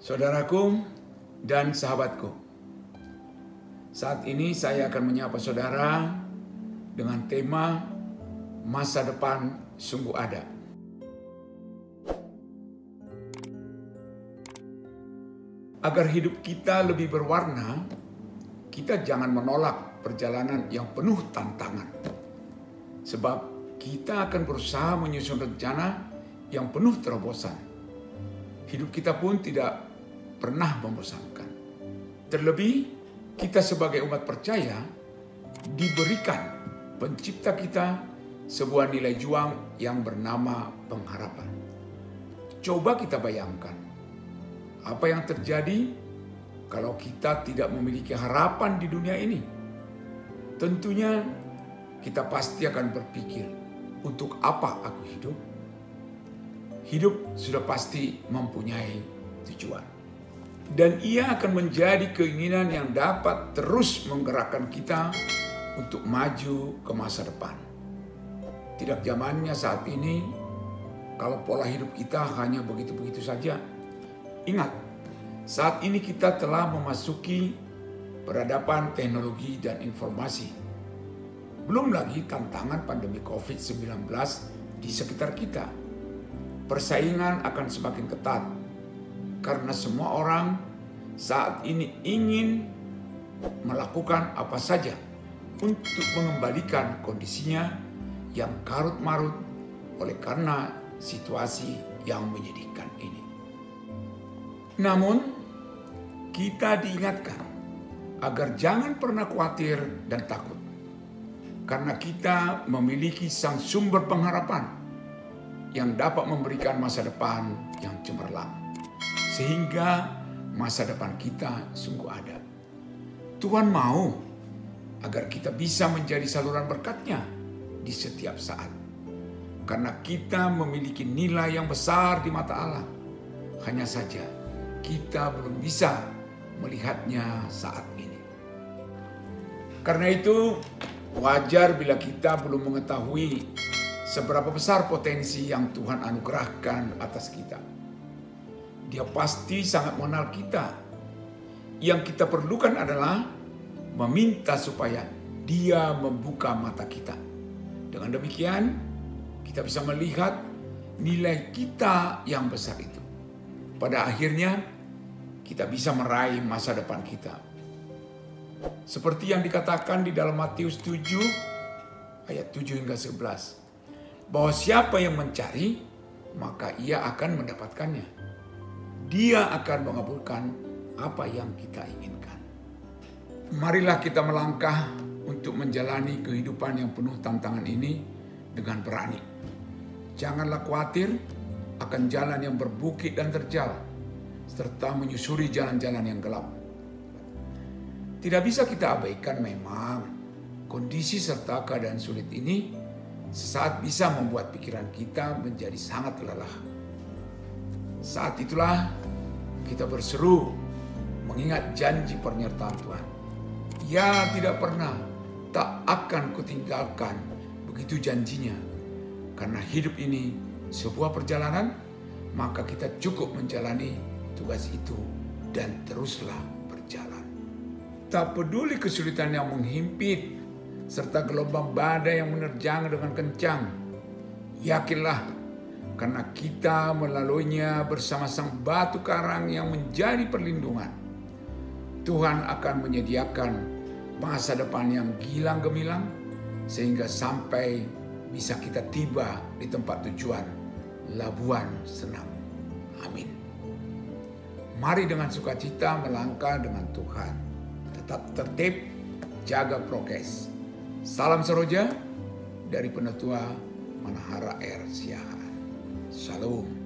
Saudaraku dan sahabatku, saat ini saya akan menyapa saudara dengan tema masa depan sungguh ada. Agar hidup kita lebih berwarna, kita jangan menolak perjalanan yang penuh tantangan. Sebab kita akan berusaha menyusun rencana yang penuh terobosan. Hidup kita pun tidak pernah membosankan. Terlebih, kita sebagai umat percaya diberikan pencipta kita sebuah nilai juang yang bernama pengharapan. Coba kita bayangkan, apa yang terjadi kalau kita tidak memiliki harapan di dunia ini? Tentunya kita pasti akan berpikir, untuk apa aku hidup? Hidup sudah pasti mempunyai tujuan. Dan ia akan menjadi keinginan yang dapat terus menggerakkan kita untuk maju ke masa depan. Tidak zamannya saat ini kalau pola hidup kita hanya begitu-begitu saja. Ingat, saat ini kita telah memasuki peradaban teknologi dan informasi. Belum lagi tantangan pandemi COVID-19 di sekitar kita. Persaingan akan semakin ketat karena semua orang saat ini ingin melakukan apa saja untuk mengembalikan kondisinya yang karut-marut oleh karena situasi yang menyedihkan ini. Namun, kita diingatkan agar jangan pernah khawatir dan takut, karena kita memiliki sang sumber pengharapan yang dapat memberikan masa depan yang cemerlang. Sehingga masa depan kita sungguh ada. Tuhan mau agar kita bisa menjadi saluran berkat-Nya di setiap saat. Karena kita memiliki nilai yang besar di mata Allah. Hanya saja kita belum bisa melihatnya saat ini. Karena itu wajar bila kita belum mengetahui seberapa besar potensi yang Tuhan anugerahkan atas kita. Dia pasti sangat mengenal kita. Yang kita perlukan adalah meminta supaya Dia membuka mata kita. Dengan demikian, kita bisa melihat nilai kita yang besar itu. Pada akhirnya, kita bisa meraih masa depan kita. Seperti yang dikatakan di dalam Matius 7, ayat 7 hingga 11. Bahwa siapa yang mencari, maka ia akan mendapatkannya. Dia akan mengabulkan apa yang kita inginkan. Marilah kita melangkah untuk menjalani kehidupan yang penuh tantangan ini dengan berani. Janganlah khawatir akan jalan yang berbukit dan terjal, serta menyusuri jalan-jalan yang gelap. Tidak bisa kita abaikan memang kondisi serta keadaan sulit ini sesaat bisa membuat pikiran kita menjadi sangat lelah. Saat itulah kita berseru mengingat janji penyertaan Tuhan. Ya, tidak pernah, tak akan kutinggalkan, begitu janjinya. Karena hidup ini sebuah perjalanan, maka kita cukup menjalani tugas itu dan teruslah berjalan. Tak peduli kesulitan yang menghimpit, serta gelombang badai yang menerjang dengan kencang. Yakinlah, karena kita melaluinya bersama sang batu karang yang menjadi perlindungan. Tuhan akan menyediakan masa depan yang gilang gemilang, sehingga sampai bisa kita tiba di tempat tujuan, Labuan Senang. Amin. Mari dengan sukacita melangkah dengan Tuhan. Tetap tertib, jaga prokes. Salam seroja dari Penetua Manahara Air Siahaan. Shalom.